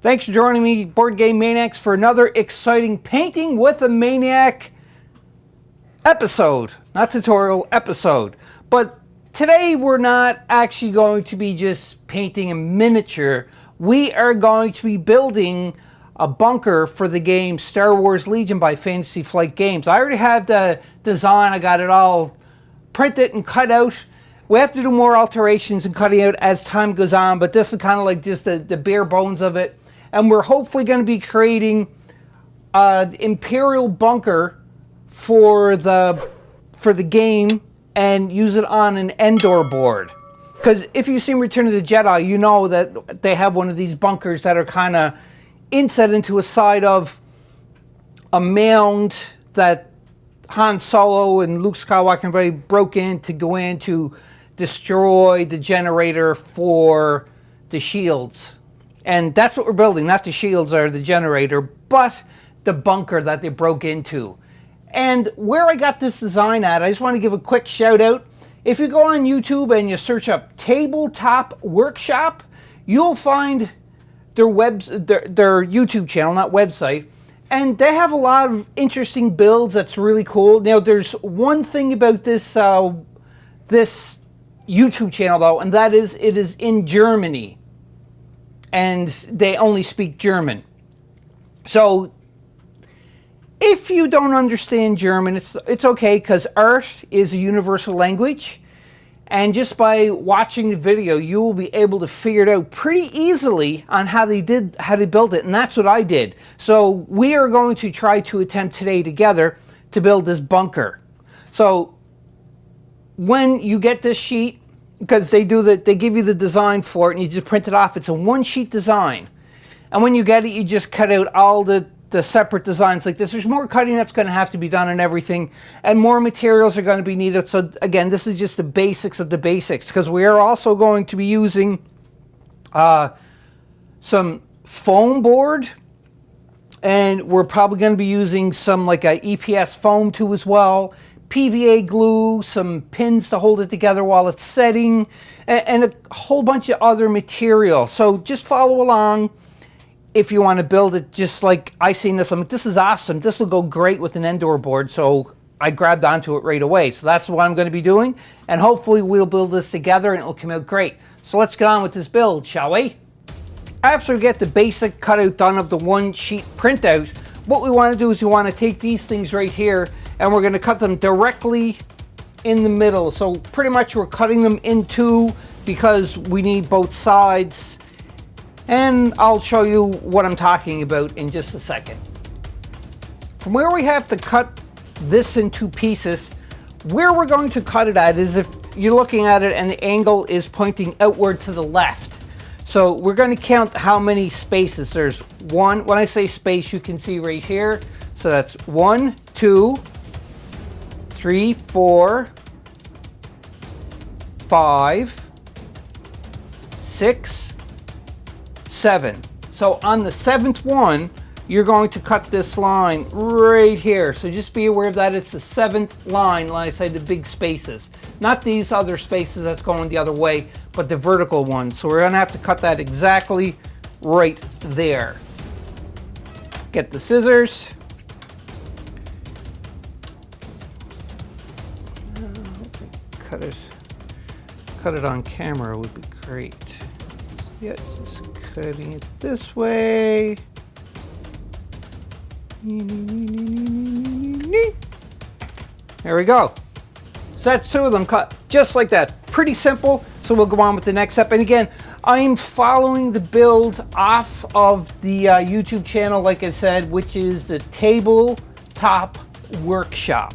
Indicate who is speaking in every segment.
Speaker 1: Thanks for joining me, Board Game Maniacs, for another exciting Painting with a Maniac episode. Not tutorial, episode. But today we're not actually going to be just painting a miniature. We are going to be building a bunker for the game Star Wars Legion by Fantasy Flight Games. I already have the design. I got it all printed and cut out. We have to do more alterations and cutting out as time goes on, but this is kind of like just the bare bones of it. And we're hopefully going to be creating an Imperial bunker for the game and use it on an Endor board. Because if you've seen Return of the Jedi, you know that they have one of these bunkers that are kind of inset into a side of a mound that Han Solo and Luke Skywalker and everybody broke in to go in to destroy the generator for the shields. And that's what we're building, not the shields or the generator, but the bunker that they broke into. And where I got this design at, I just want to give a quick shout out. If you go on YouTube and you search up Tabletop Workshop, you'll find their YouTube channel, not website. And they have a lot of interesting builds that's really cool. Now, there's one thing about this, this YouTube channel, though, and that is it is in Germany. And they only speak German. So if you don't understand German, it's okay, because art is a universal language. And just by watching the video, you will be able to figure it out pretty easily on how they built it. And that's what I did. So we are going to try to attempt today together to build this bunker. So when you get this sheet, because they give you the design for it and you just print it off. It's a one sheet design. And when you get it, you just cut out all the separate designs like this. There's more cutting that's going to have to be done and everything. And more materials are going to be needed. So again, this is just the basics of the basics, because we are also going to be using some foam board. And we're probably going to be using some like a EPS foam too as well. PVA glue, some pins to hold it together while it's setting, and a whole bunch of other material. So just follow along if you want to build it just like I seen this. I'm like, this is awesome. This will go great with an Endor board. So I grabbed onto it right away. So that's what I'm going to be doing. And hopefully we'll build this together and it'll come out great. So let's get on with this build, shall we? After we get the basic cutout done of the one sheet printout, what we want to do is we want to take these things right here and we're going to cut them directly in the middle. So pretty much we're cutting them in two because we need both sides. And I'll show you what I'm talking about in just a second. From where we have to cut this in two pieces, where we're going to cut it at is if you're looking at it and the angle is pointing outward to the left. So we're going to count how many spaces. There's one. When I say space, you can see right here. So that's 1, 2, 3, 4, 5, 6, 7. So on the 7th one, you're going to cut this line right here. So just be aware of that. It's the 7th line, like I said, the big spaces. Not these other spaces that's going the other way, but the vertical one. So we're going to have to cut that exactly right there. Get the scissors. Cut it on camera would be great. Yeah, just cutting it this way. There we go. So that's two of them cut just like that. Pretty simple. So we'll go on with the next step. And again, I'm following the build off of the YouTube channel, like I said, which is the Tabletop Workshop.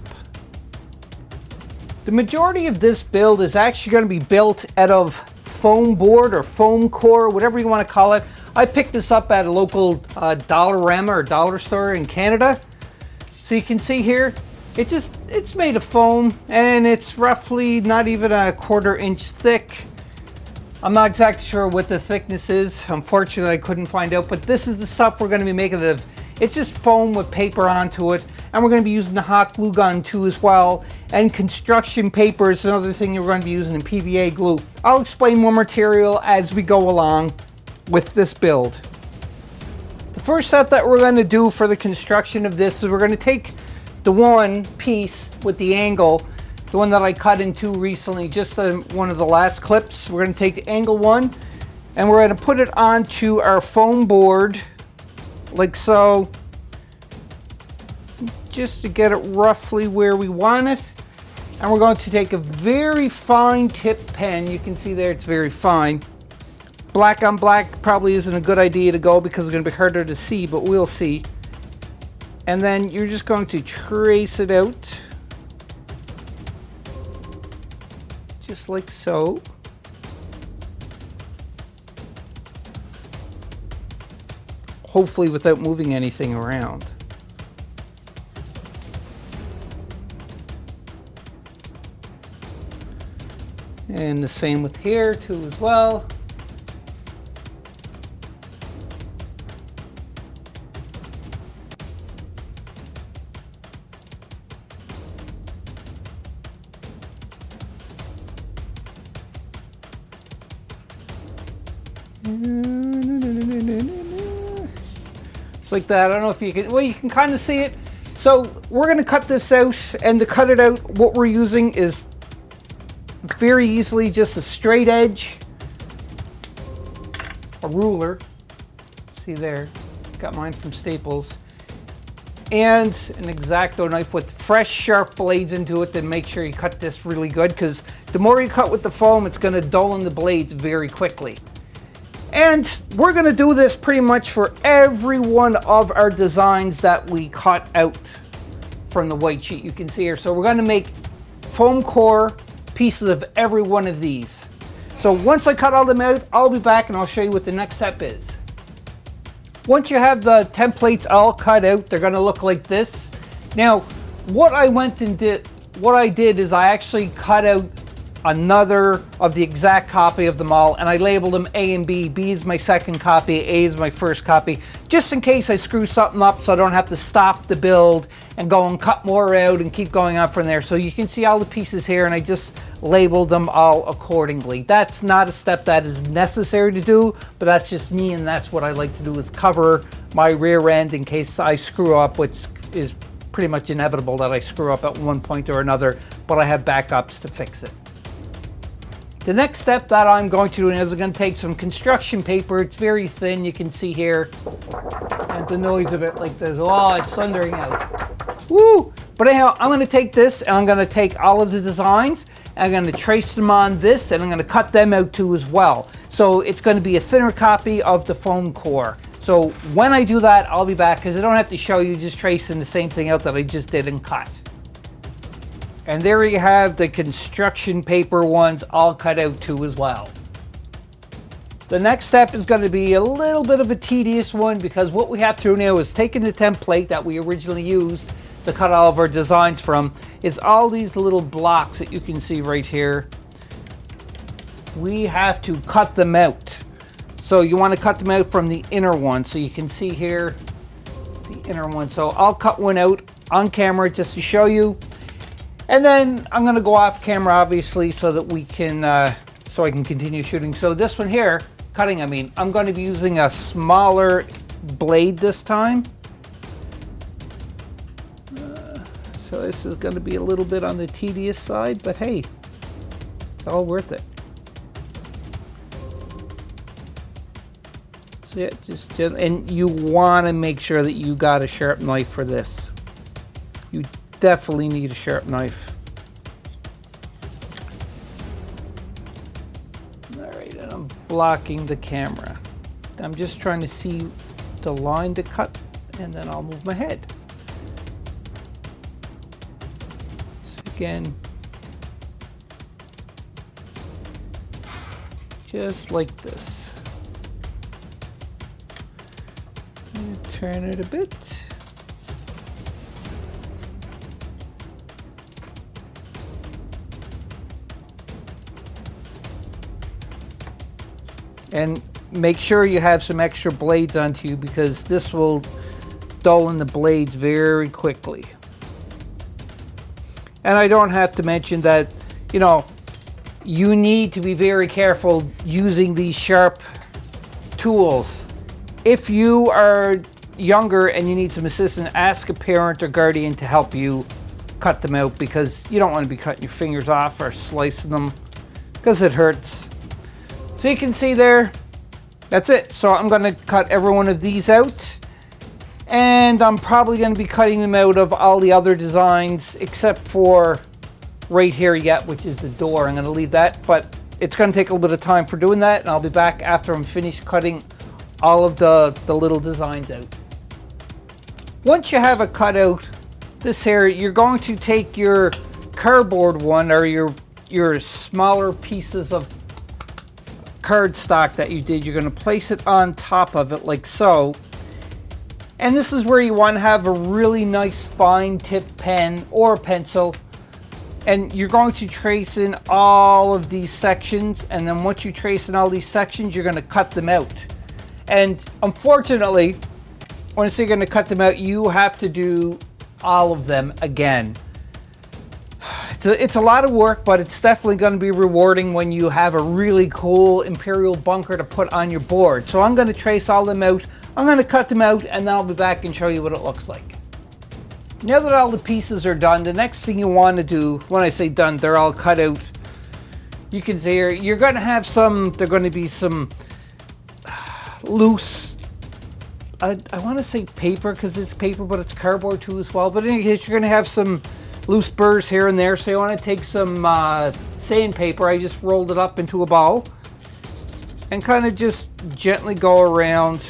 Speaker 1: The majority of this build is actually going to be built out of foam board or foam core, whatever you want to call it. I picked this up at a local Dollarama or dollar store in Canada. So you can see here, it's made of foam and it's roughly not even a 1/4 inch thick. I'm not exactly sure what the thickness is. Unfortunately, I couldn't find out, but this is the stuff we're going to be making it of. It's just foam with paper onto it. And we're going to be using the hot glue gun too as well. And construction paper is another thing you're going to be using, in PVA glue. I'll explain more material as we go along with this build. first step that we're going to do for the construction of this is we're going to take the one piece with the angle, the one that I cut into recently, just one of the last clips. We're going to take the angle one and we're going to put it onto our foam board like so, just to get it roughly where we want it. And we're going to take a very fine tip pen. You can see there it's very fine. Black on black probably isn't a good idea to go because it's going to be harder to see, but we'll see. And then you're just going to trace it out. Just like so. Hopefully without moving anything around. And the same with here too as well. It's like that. I don't know if you can, well, you can kind of see it. So we're going to cut this out, and to cut it out, what we're using is very easily just a straight edge, a ruler, see there, got mine from Staples, and an X-Acto knife with fresh sharp blades into it to make sure you cut this really good, because the more you cut with the foam, it's going to dull in the blades very quickly. And we're going to do this pretty much for every one of our designs that we cut out from the white sheet you can see here. So we're going to make foam core pieces of every one of these. So once I cut all them out, I'll be back and I'll show you what the next step is. Once you have the templates all cut out, they're going to look like this. Now, what I did is I actually cut out another of the exact copy of them all, and I labeled them A and B. B is my second copy, A is my first copy, just in case I screw something up so I don't have to stop the build and go and cut more out and keep going on from there. So you can see all the pieces here, and I just labeled them all accordingly. That's not a step that is necessary to do, but that's just me, and that's what I like to do, is cover my rear end in case I screw up, which is pretty much inevitable that I screw up at one point or another, but I have backups to fix it. The next step that I'm going to do is I'm going to take some construction paper. It's very thin, you can see here, and the noise of it like this. Oh, it's thundering out. Woo! But anyhow, I'm going to take this and I'm going to take all of the designs and I'm going to trace them on this, and I'm going to cut them out too as well. So it's going to be a thinner copy of the foam core. So when I do that, I'll be back, because I don't have to show you, just tracing the same thing out that I just did and cut. And there you have the construction paper ones all cut out too as well. The next step is going to be a little bit of a tedious one, because what we have to do now is taking the template that we originally used to cut all of our designs from, is all these little blocks that you can see right here. We have to cut them out. So you want to cut them out from the inner one. So you can see here the inner one. So I'll cut one out on camera just to show you. And then I'm going to go off camera, obviously, so that we can, so I can continue shooting. So this one here, cutting, I mean, I'm going to be using a smaller blade this time. So this is going to be a little bit on the tedious side, but hey, it's all worth it. So yeah, just and you want to make sure that you got a sharp knife for this. You definitely need a sharp knife. All right, and I'm blocking the camera. I'm just trying to see the line to cut, and then I'll move my head. So again, just like this. Turn it a bit. And make sure you have some extra blades onto you, because this will dull in the blades very quickly. And I don't have to mention that, you know, you need to be very careful using these sharp tools. If you are younger and you need some assistance, ask a parent or guardian to help you cut them out, because you don't want to be cutting your fingers off or slicing them because it hurts. So you can see there, that's it. So I'm going to cut every one of these out, and I'm probably going to be cutting them out of all the other designs except for right here yet, which is the door. I'm going to leave that, but it's going to take a little bit of time for doing that, and I'll be back after I'm finished cutting all of the little designs out. Once you have it cut out, this here, you're going to take your cardboard one, or your smaller pieces of cardstock that you did. You're going to place it on top of it like so. And this is where you want to have a really nice fine tip pen or pencil. And you're going to trace in all of these sections. And then once you trace in all these sections, you're going to cut them out. And unfortunately, when I say you're going to cut them out, you have to do all of them again. It's a lot of work, but it's definitely going to be rewarding when you have a really cool Imperial bunker to put on your board. So I'm going to trace all them out. I'm going to cut them out, and then I'll be back and show you what it looks like. Now that all the pieces are done, the next thing you want to do, when I say done, they're all cut out. You can see here, you're going to have some, they're going to be some loose, I want to say paper because it's paper, but it's cardboard too as well. But in any case, you're going to have some loose burrs here and there. So you want to take some sandpaper. I just rolled it up into a ball and kind of just gently go around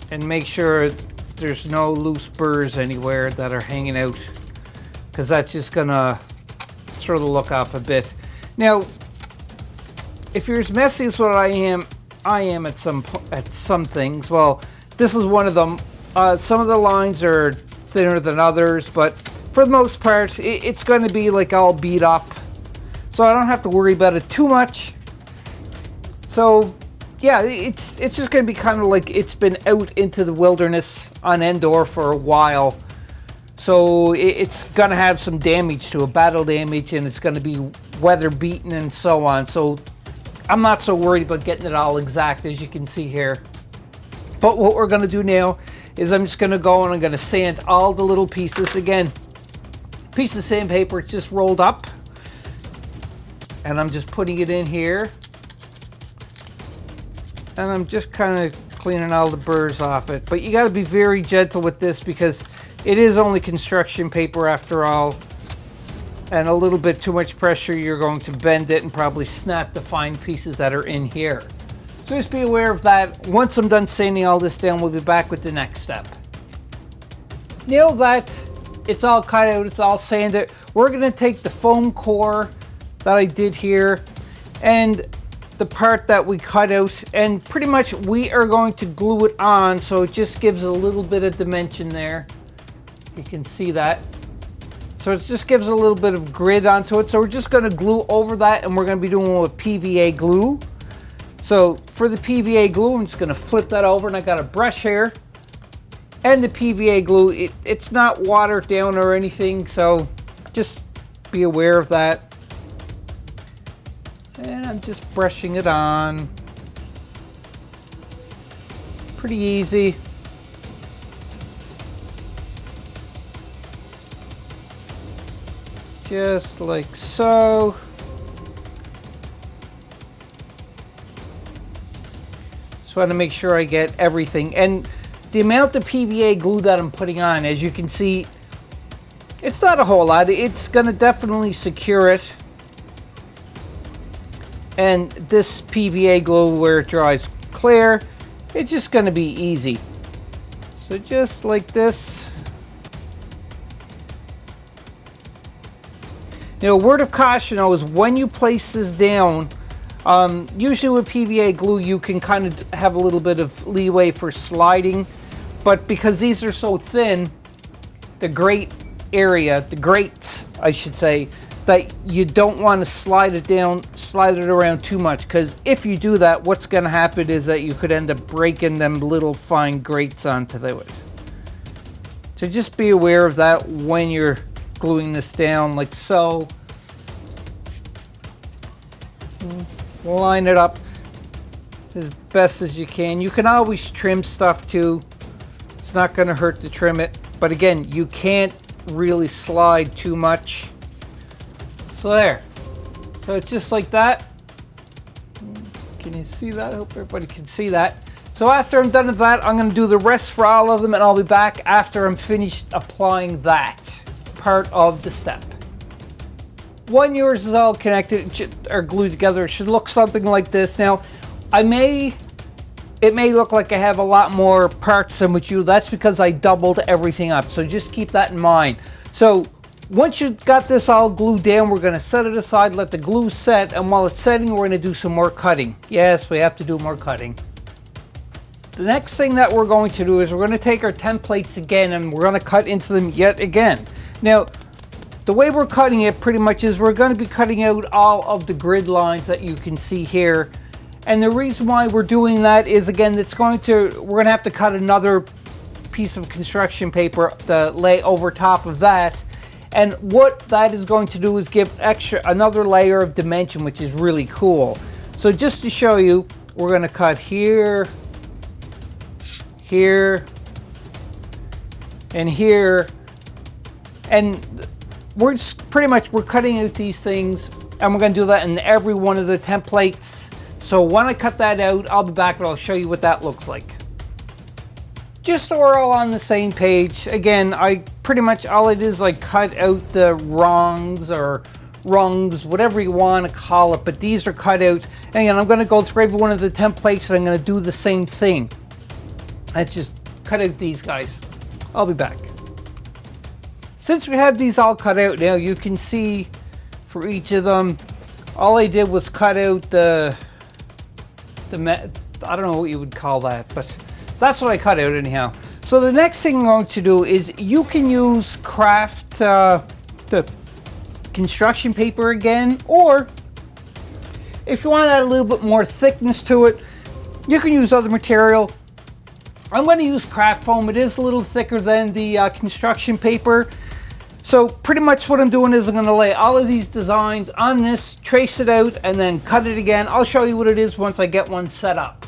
Speaker 1: and make sure there's no loose burrs anywhere that are hanging out, because that's just going to throw the look off a bit. Now, if you're as messy as what I am at some things. Well, this is one of them. Some of the lines are thinner than others, but for the most part, it's going to be like all beat up. So I don't have to worry about it too much. So yeah, it's just going to be kind of like it's been out into the wilderness on Endor for a while. So it's going to have some damage to it, battle damage, and it's going to be weather beaten and so on. So I'm not so worried about getting it all exact, as you can see here. But what we're going to do now is I'm just going to go and I'm going to sand all the little pieces. Again, piece of sandpaper just rolled up. And I'm just putting it in here. And I'm just kind of cleaning all the burrs off it. But you got to be very gentle with this, because it is only construction paper after all. And a little bit too much pressure, you're going to bend it and probably snap the fine pieces that are in here. So just be aware of that. Once I'm done sanding all this down, we'll be back with the next step. Now that it's all cut out, it's all sanded, we're going to take the foam core that I did here and the part that we cut out, and pretty much we are going to glue it on, so it just gives a little bit of dimension there. You can see that. So it just gives a little bit of grid onto it. So we're just going to glue over that, and we're going to be doing it with PVA glue. So for the PVA glue, I'm just going to flip that over, and I got a brush here. And the PVA glue, it's not watered down or anything, so just be aware of that. And I'm just brushing it on. Pretty easy. Just like so. Just want to make sure I get everything. And the amount of PVA glue that I'm putting on, as you can see, it's not a whole lot. It's going to definitely secure it. And this PVA glue, where it dries clear, it's just going to be easy. So just like this. Now, a word of caution though is when you place this down, usually with PVA glue you can kind of have a little bit of leeway for sliding, but because these are so thin, the grates, I should say, that you don't want to slide it around too much, because if you do that, what's going to happen is that you could end up breaking them little fine grates onto it. So just be aware of that when you're gluing this down, like so. Line it up. as best as you can. You can always trim stuff too. It's not going to hurt to trim it. But again, you can't really slide too much. So there. So it's just like that. Can you see that? I hope everybody can see that. So after I'm done with that, I'm going to do the rest for all of them, and I'll be back after I'm finished applying that part of the step. When yours is all connected or glued together, it should look something like this. Now, it may look like I have a lot more parts than what you. That's because I doubled everything up. So just keep that in mind. So once you've got this all glued down, we're going to set it aside, let the glue set, and while it's setting, we're going to do some more cutting. Yes, we have to do more cutting. The next thing that we're going to do is we're going to take our templates again and we're going to cut into them yet again. Now, the way we're cutting it pretty much is we're going to be cutting out all of the grid lines that you can see here. And the reason why we're doing that is, again, we're going to have to cut another piece of construction paper to lay over top of that. And what that is going to do is give another layer of dimension, which is really cool. So just to show you, we're going to cut here, here, and here. And we're cutting out these things, and we're going to do that in every one of the templates. So when I cut that out, I'll be back and I'll show you what that looks like. Just so we're all on the same page, again, all it is, I cut out the wrongs or rungs, whatever you want to call it, but these are cut out. And again, I'm going to go through every one of the templates and I'm going to do the same thing. I just cut out these guys. I'll be back. Since we have these all cut out now, you can see for each of them, all I did was cut out I don't know what you would call that, but that's what I cut out anyhow. So the next thing I'm going to do is you can use craft the construction paper again, or if you want to add a little bit more thickness to it, you can use other material. I'm going to use craft foam. It is a little thicker than the construction paper. So pretty much what I'm doing is I'm going to lay all of these designs on this, trace it out, and then cut it again. I'll show you what it is once I get one set up.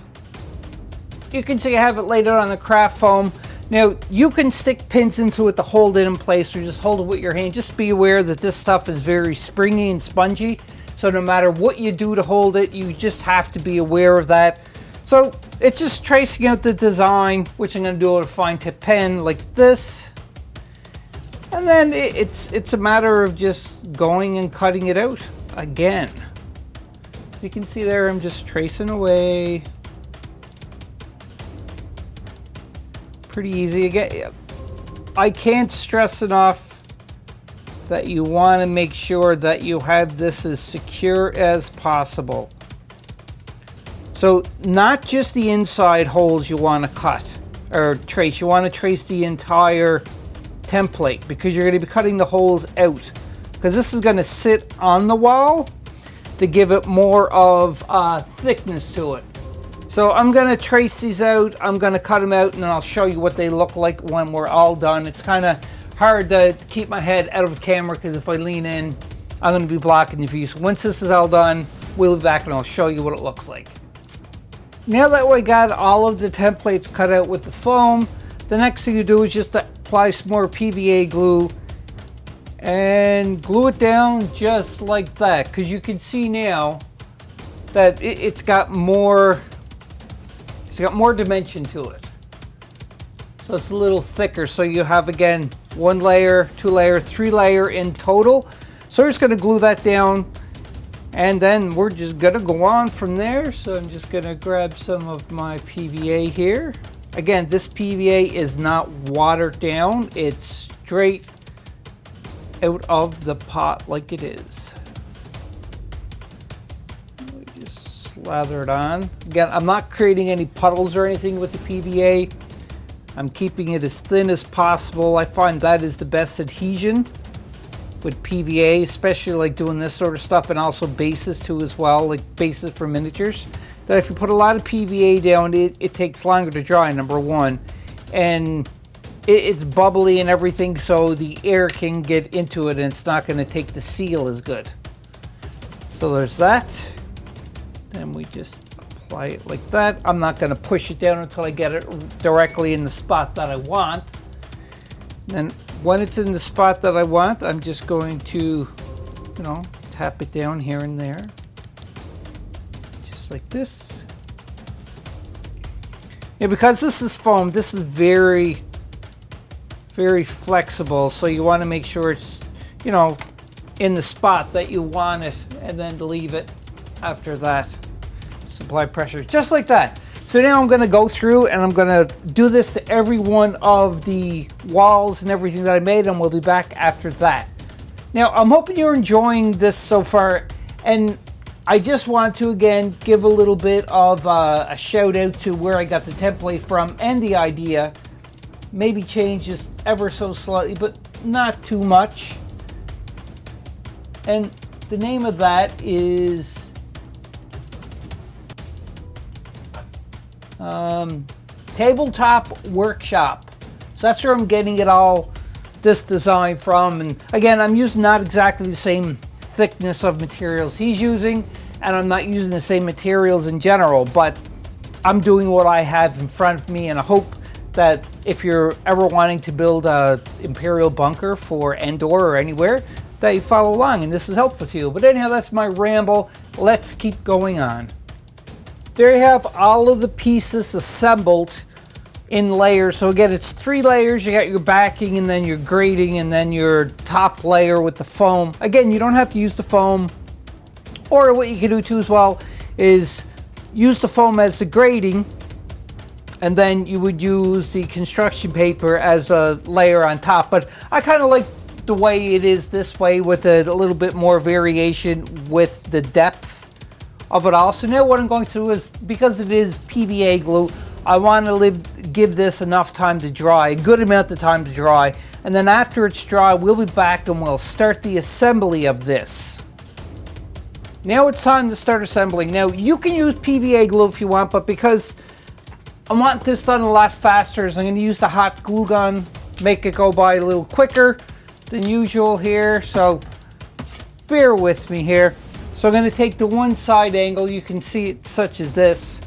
Speaker 1: You can see I have it laid out on the craft foam. Now, you can stick pins into it to hold it in place, or just hold it with your hand. Just be aware that this stuff is very springy and spongy. So no matter what you do to hold it, you just have to be aware of that. So it's just tracing out the design, which I'm going to do with a fine tip pen like this. And then it's a matter of just going and cutting it out again. So you can see there, I'm just tracing away. Pretty easy. Again, I can't stress enough that you want to make sure that you have this as secure as possible. So not just the inside holes you want to cut or trace, you want to trace the entire template, because you're going to be cutting the holes out, because this is going to sit on the wall to give it more of thickness to it. So I'm going to trace these out, I'm going to cut them out, and then I'll show you what they look like when we're all done. It's kind of hard to keep my head out of the camera, because if I lean in, I'm going to be blocking the view. So once this is all done, we'll be back and I'll show you what it looks like. Now that we got all of the templates cut out with the foam, the next thing you do is just apply some more PVA glue and glue it down just like that, because you can see now that it's got more dimension to it. So it's a little thicker. So you have, again, 1 layer, 2 layer, 3 layer in total. So we're just going to glue that down, and then we're just going to go on from there. So I'm just going to grab some of my PVA here. Again, this PVA is not watered down. It's straight out of the pot like it is. We just slather it on. Again, I'm not creating any puddles or anything with the PVA. I'm keeping it as thin as possible. I find that is the best adhesion with PVA, especially like doing this sort of stuff, and also bases too as well, like bases for miniatures. That if you put a lot of PVA down, it takes longer to dry, number one, and it's bubbly and everything, so the air can get into it and it's not going to take the seal as good. So there's that. Then we just apply it like that. I'm not going to push it down until I get it directly in the spot that I want. And when it's in the spot that I want, I'm just going to, you know, tap it down here and there. Just like this. Yeah, because this is foam, this is very, very flexible. So you want to make sure it's, you know, in the spot that you want it, and then leave it after that. Apply pressure, just like that. So now I'm going to go through and I'm going to do this to every one of the walls and everything that I made, and we'll be back after that. Now, I'm hoping you're enjoying this so far, and I just want to again give a little bit of a shout out to where I got the template from and the idea. Maybe change just ever so slightly, but not too much. And the name of that is Tabletop Workshop. So that's where I'm getting it all, this design from. And again, I'm using not exactly the same thickness of materials he's using, and I'm not using the same materials in general, but I'm doing what I have in front of me, and I hope that if you're ever wanting to build a Imperial bunker for Endor or anywhere, that you follow along and this is helpful to you. But anyhow, that's my ramble. Let's keep going on. There you have all of the pieces assembled in layers. So again, it's 3 layers. You got your backing, and then your grating, and then your top layer with the foam. Again, you don't have to use the foam, or what you can do too as well is use the foam as the grating, and then you would use the construction paper as a layer on top. But I kind of like the way it is this way, with a little bit more variation with the depth of it all. So now what I'm going to do is, because it is PVA glue, I want to give this enough time to dry, a good amount of time to dry, and then after it's dry, we'll be back and we'll start the assembly of this. Now it's time to start assembling. Now you can use PVA glue if you want, but because I want this done a lot faster, so I'm going to use the hot glue gun, make it go by a little quicker than usual here, so just bear with me here. So I'm going to take the one side angle, you can see it such as this.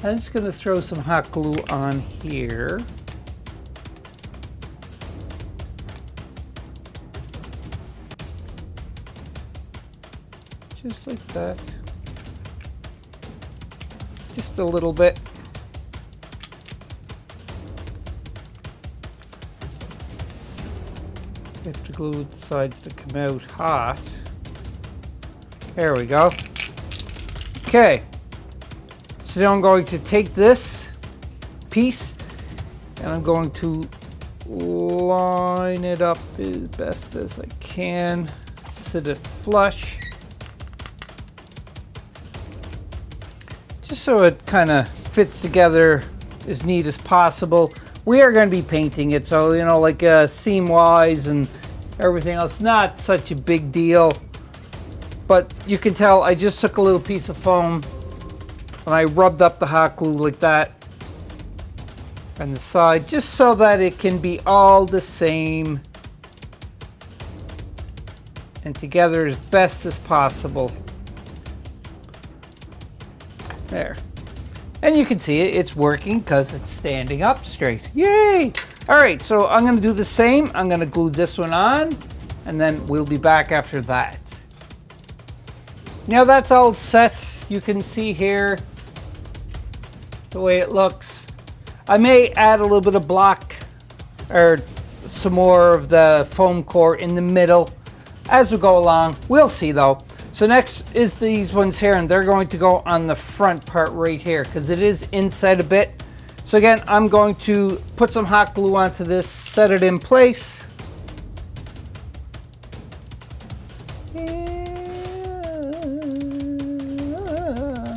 Speaker 1: I'm just going to throw some hot glue on here. Just like that. Just a little bit. You have to glue the sides to come out hot. There we go. Okay. So now I'm going to take this piece and I'm going to line it up as best as I can. Sit it flush. Just so it kind of fits together as neat as possible. We are going to be painting it, so you know, like seam wise and everything else, not such a big deal. But you can tell I just took a little piece of foam and I rubbed up the hot glue like that on the side, just so that it can be all the same and together as best as possible. There. And you can see it's working because it's standing up straight. Yay! All right, so I'm going to do the same. I'm going to glue this one on, and then we'll be back after that. Now that's all set. You can see here the way it looks. I may add a little bit of block or some more of the foam core in the middle as we go along. We'll see though. So next is these ones here, and they're going to go on the front part right here because it is inside a bit. So again, I'm going to put some hot glue onto this, set it in place.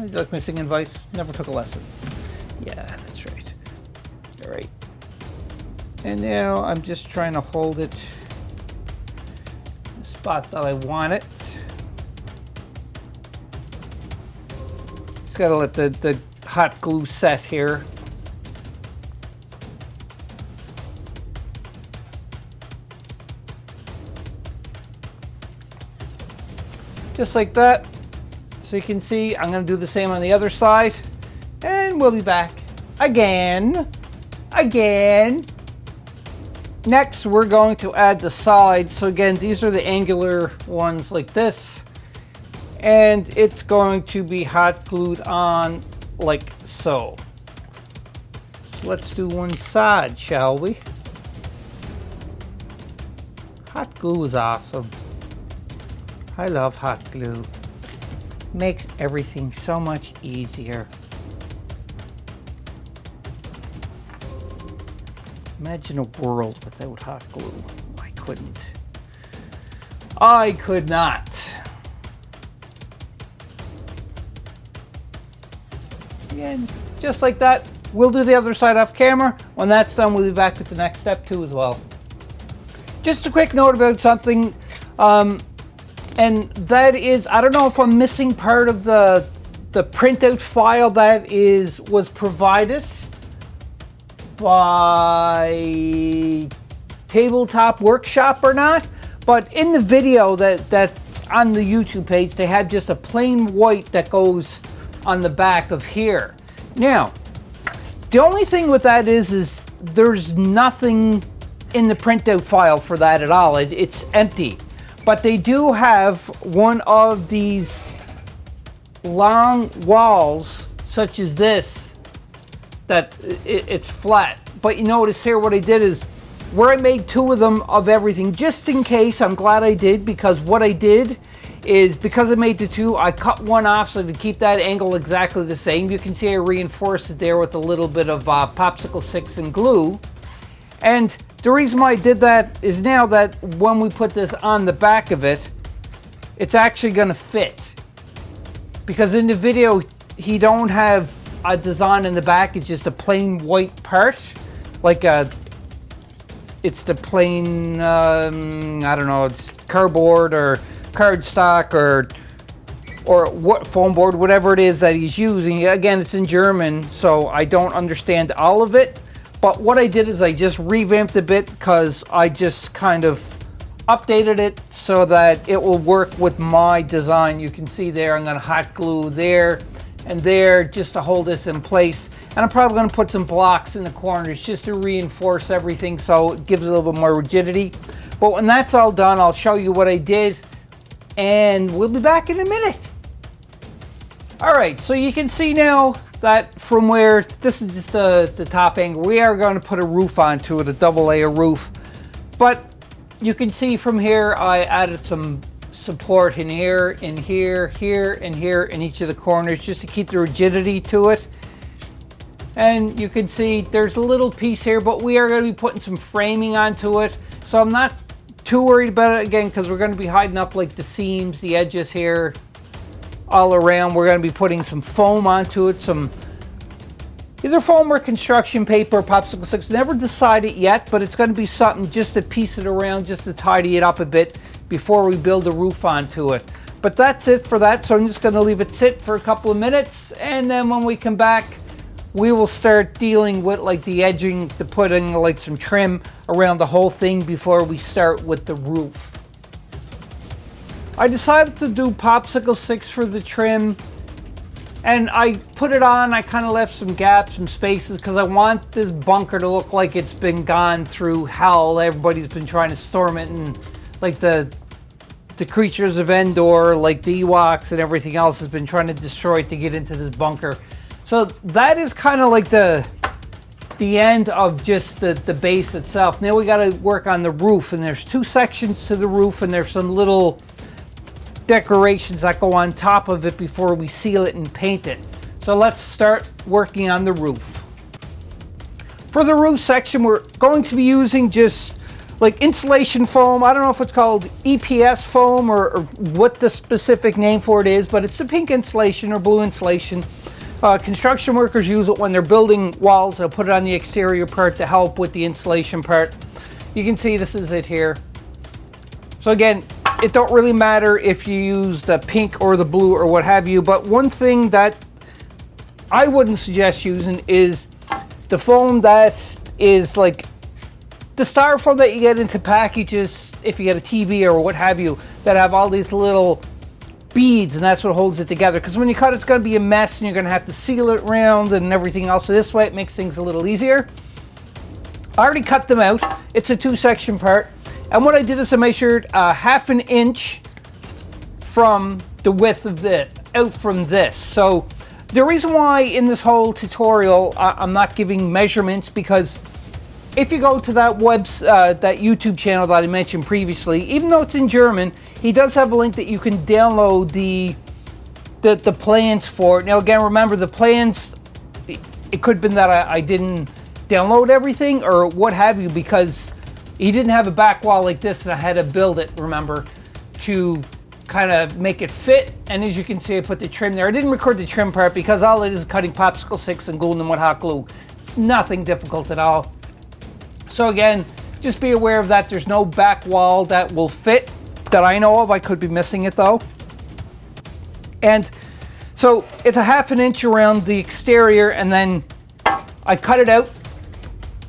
Speaker 1: You like my singing advice? Never took a lesson. Yeah, that's right. All right. And now I'm just trying to hold it in the spot that I want it. Just gotta let the hot glue set here. Just like that. So you can see, I'm going to do the same on the other side. And we'll be back again. Next, we're going to add the sides. So again, these are the angular ones like this. And it's going to be hot glued on like so. So let's do one side, shall we? Hot glue is awesome. I love hot glue. Makes everything so much easier. Imagine a world without hot glue. I couldn't. I could not. Again, just like that. We'll do the other side off camera. When that's done, we'll be back with the next step too as well. Just a quick note about something, and that is, I don't know if I'm missing part of the printout file that was provided by Tabletop Workshop or not, but in the video that's on the YouTube page, they have just a plain white that goes on the back of here. Now, the only thing with that is there's nothing in the printout file for that at all. It's empty. But they do have one of these long walls, such as this, that it's flat. But you notice here what I did is, where I made two of them of everything, just in case. I'm glad I did, because what I did is, because I made the two, I cut one off so to keep that angle exactly the same. You can see I reinforced it there with a little bit of popsicle sticks and glue. And the reason why I did that is now that when we put this on the back of it, it's actually going to fit. Because in the video, he don't have a design in the back. It's just a plain white part, like it's the plain I don't know, it's cardboard or cardstock or what foam board, whatever it is that he's using. Again, it's in German, so I don't understand all of it. But what I did is I just revamped a bit, because I just kind of updated it so that it will work with my design. You can see there I'm going to hot glue there and there just to hold this in place. And I'm probably going to put some blocks in the corners just to reinforce everything so it gives it a little bit more rigidity. But when that's all done, I'll show you what I did, and we'll be back in a minute. All right, so you can see now that from where, this is just the top angle, we are going to put a roof onto it, a double layer roof. But you can see from here, I added some support in here, in here, here, and here in each of the corners, just to keep the rigidity to it. And you can see there's a little piece here, but we are going to be putting some framing onto it. So I'm not too worried about it, again, because we're going to be hiding up like the seams, the edges here, all around. We're going to be putting some foam onto it, some either foam or construction paper, popsicle sticks. Never decided yet, but it's going to be something just to piece it around, just to tidy it up a bit before we build a roof onto it. But that's it for that, so I'm just going to leave it sit for a couple of minutes, and then when we come back, we will start dealing with like the edging, the putting like some trim around the whole thing before we start with the roof. I decided to do popsicle sticks for the trim, and I put it on. I kind of left some gaps, some spaces, because I want this bunker to look like it's been gone through hell. Everybody's been trying to storm it, and like the creatures of Endor, like the Ewoks and everything else, has been trying to destroy it to get into this bunker. So that is kind of like the end of just the base itself. Now we got to work on the roof, and there's two sections to the roof, and there's some little decorations that go on top of it before we seal it and paint it. So let's start working on the roof. For the roof section, we're going to be using just like insulation foam. I don't know if it's called EPS foam or what the specific name for it is, but it's the pink insulation or blue insulation. Construction workers use it when they're building walls. They'll put it on the exterior part to help with the insulation part. You can see this is it here. So again, it don't really matter if you use the pink or the blue or what have you, but one thing that I wouldn't suggest using is the foam that is like the styrofoam that you get into packages if you get a TV or what have you, that have all these little beads, and that's what holds it together. Because when you cut, it's going to be a mess, and you're going to have to seal it around and everything else. So this way, it makes things a little easier. I already cut them out. It's a 2-section part. And what I did is I measured 1/2 inch from the width of it out from this. So the reason why in this whole tutorial I'm not giving measurements, because if you go to that that YouTube channel that I mentioned previously, even though it's in German, he does have a link that you can download the plans for it. Now again, remember the plans, it could have been that I didn't download everything or what have you, because he didn't have a back wall like this and I had to build it, remember, to kind of make it fit. And as you can see, I put the trim there. I didn't record the trim part because all it is cutting popsicle sticks and gluing them with hot glue. It's nothing difficult at all. So again, just be aware of that. There's no back wall that will fit that I know of. I could be missing it though. And so it's 1/2 inch around the exterior, and then I cut it out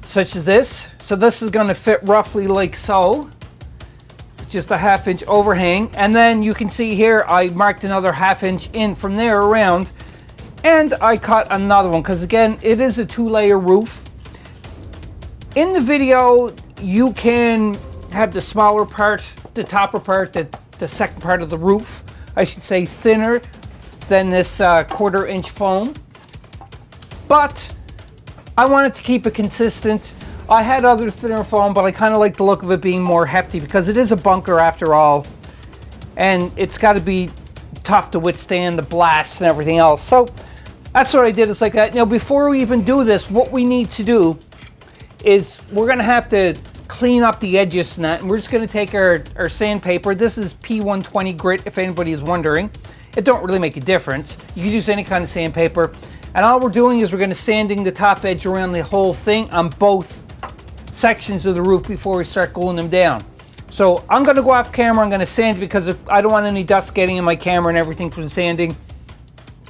Speaker 1: such as this. So this is going to fit roughly like so. Just a 1/2 inch overhang. And then you can see here, I marked another 1/2 inch in from there around. And I cut another one, because again, it is a 2-layer roof. In the video, you can have the smaller part, the topper part, the second part of the roof, I should say, thinner than this 1/4 inch foam. But I wanted to keep it consistent. I had other thinner foam, but I kind of like the look of it being more hefty, because it is a bunker after all. And it's got to be tough to withstand the blasts and everything else. So that's what I did. It's like that. Now, before we even do this, what we need to do is we're going to have to clean up the edges and that, and we're just going to take our sandpaper. This is P120 grit, if anybody is wondering. It don't really make a difference. You can use any kind of sandpaper. And all we're doing is we're going to sanding the top edge around the whole thing on both sections of the roof before we start gluing them down. So I'm going to go off camera. I'm going to sand, because I don't want any dust getting in my camera and everything from sanding.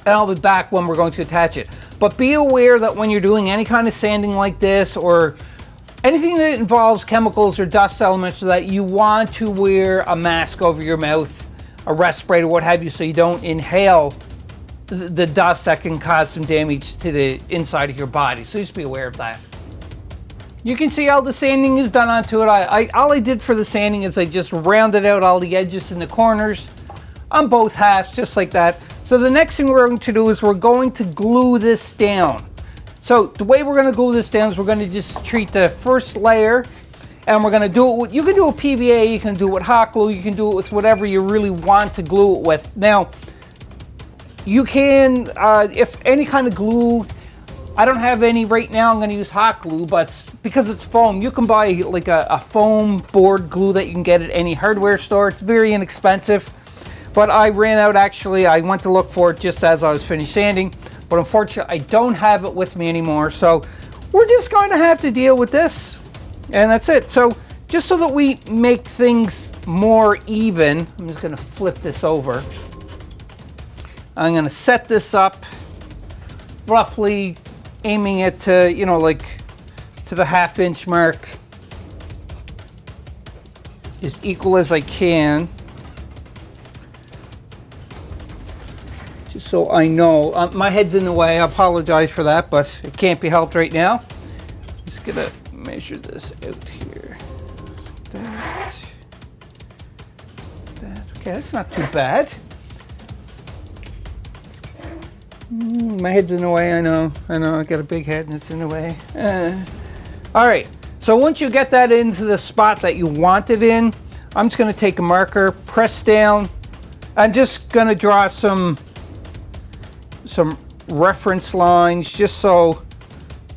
Speaker 1: And I'll be back when we're going to attach it. But be aware that when you're doing any kind of sanding like this, or anything that involves chemicals or dust elements, so that you want to wear a mask over your mouth, a respirator, what have you, so you don't inhale the dust that can cause some damage to the inside of your body. So just be aware of that. You can see all the sanding is done onto it. All I did for the sanding is I just rounded out all the edges and the corners on both halves, just like that. So the next thing we're going to do is we're going to glue this down. So the way we're going to glue this down is we're going to just treat the first layer, and we're going to do it with, you can do a PVA, you can do it with hot glue, you can do it with whatever you really want to glue it with. Now, you can, if any kind of glue, I don't have any right now, I'm going to use hot glue, but because it's foam, you can buy like a foam board glue that you can get at any hardware store. It's very inexpensive. But I ran out, actually. I went to look for it just as I was finished sanding, but unfortunately I don't have it with me anymore. So we're just going to have to deal with this, and that's it. So just so that we make things more even, I'm just going to flip this over. I'm going to set this up roughly, aiming it to, you know, like to the 1/2 inch mark, as equal as I can. So I know, my head's in the way, I apologize for that, but it can't be helped right now. Just gonna measure this out here. That. Okay, that's not too bad. My head's in the way, I know, I got a big head and it's in the way. All right, so once you get that into the spot that you want it in, I'm just gonna take a marker, press down. I'm just gonna draw some reference lines, just so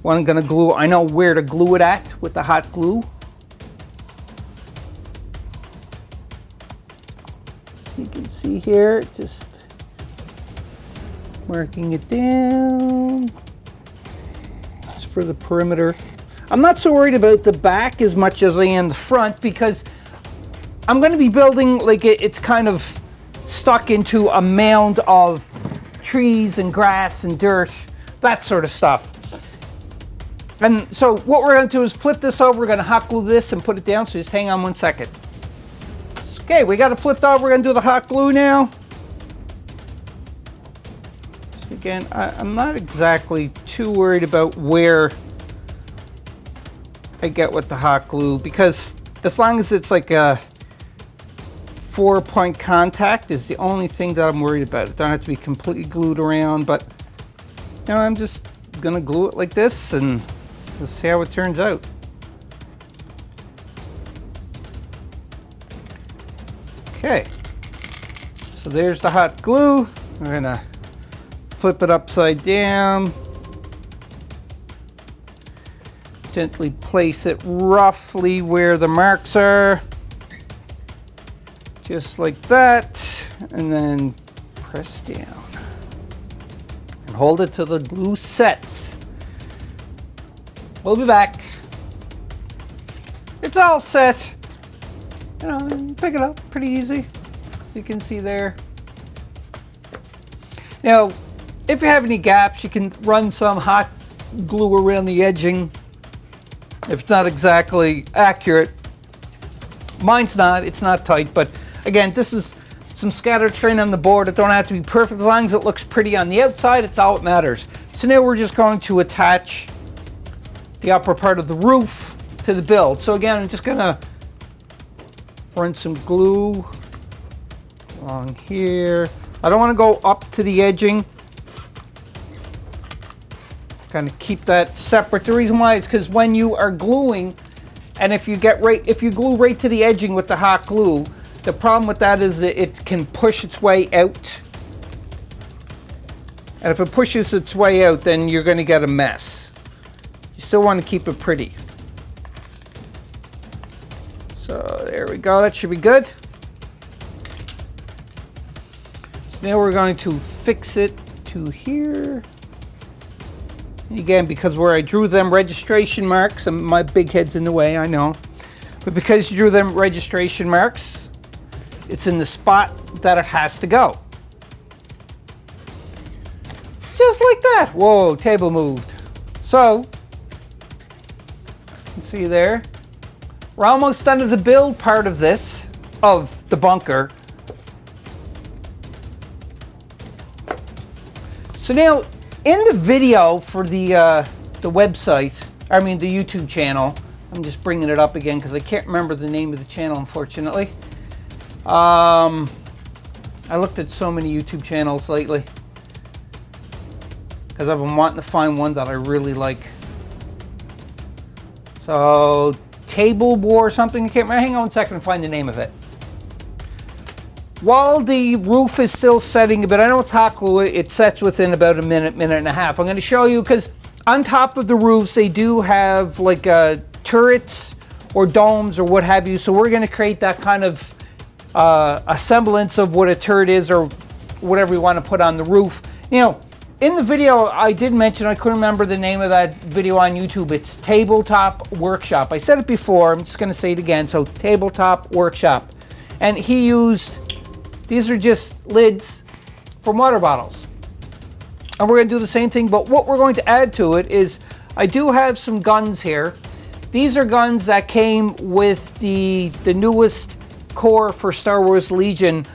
Speaker 1: when I'm going to glue, I know where to glue it at with the hot glue. You can see here, just marking it down. Just for the perimeter. I'm not so worried about the back as much as I am the front, because I'm going to be building like it's kind of stuck into a mound of trees and grass and dirt, that sort of stuff. And so what we're going to do is flip this over. We're going to hot glue this and put it down, so just hang on 1 second. Okay, we got it flipped over. We're going to do the hot glue now. Again, I'm not exactly too worried about where I get with the hot glue, because as long as it's like a 4-point contact is the only thing that I'm worried about. It don't have to be completely glued around, but you know, I'm just gonna glue it like this and we'll see how it turns out. Okay, so there's the hot glue. We're gonna flip it upside down, gently place it roughly where the marks are, just like that, and then press down and hold it till the glue sets. We'll be back. It's all set. You know, pick it up pretty easy, so you can see there. Now, if you have any gaps, you can run some hot glue around the edging if it's not exactly accurate. Mine's not, it's not tight, but again, this is some scatter train on the board. It don't have to be perfect. As long as it looks pretty on the outside, it's all that matters. So now we're just going to attach the upper part of the roof to the build. So again, I'm just gonna run some glue along here. I don't want to go up to the edging. Kind of keep that separate. The reason why is because when you are gluing, and if you glue right to the edging with the hot glue, the problem with that is that it can push its way out. And if it pushes its way out, then you're going to get a mess. You still want to keep it pretty. So there we go, that should be good. So now we're going to fix it to here. And again, because where I drew them registration marks, and my big head's in the way, I know. But because you drew them registration marks, it's in the spot that it has to go. Just like that. Whoa, table moved. So, you can see there. We're almost done with the build part of this, of the bunker. So now, in the video for the website, I mean the YouTube channel, I'm just bringing it up again because I can't remember the name of the channel, unfortunately. I looked at so many YouTube channels lately because I've been wanting to find one that I really like. So, Table War or something, I can't remember. Hang on one second and find the name of it. While the roof is still setting a bit, I know it's hot glue, it sets within about a minute, minute and a half. I'm going to show you, because on top of the roofs, they do have like turrets or domes or what have you. So we're going to create that kind of a semblance of what a turret is or whatever you want to put on the roof. You know, in the video, I did mention, I couldn't remember the name of that video on YouTube. It's Tabletop Workshop. I said it before, I'm just going to say it again. So Tabletop Workshop. And he used, these are just lids from water bottles. And we're going to do the same thing, but what we're going to add to it is, I do have some guns here. These are guns that came with the newest core for Star Wars Legion,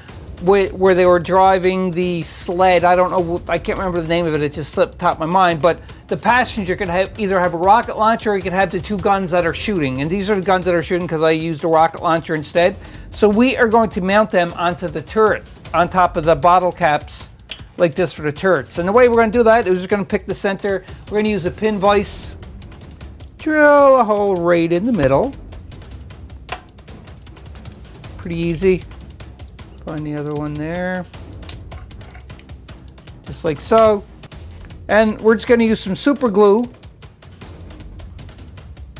Speaker 1: where they were driving the sled. I don't know, I can't remember the name of it, it just slipped top of my mind, but the passenger could either have a rocket launcher or he could have the two guns that are shooting. And these are the guns that are shooting because I used a rocket launcher instead. So we are going to mount them onto the turret, on top of the bottle caps, like this for the turrets. And the way we're going to do that is we're just going to pick the center. We're going to use a pin vise, drill a hole right in the middle. Pretty easy. Find the other one there. Just like so. And we're just going to use some super glue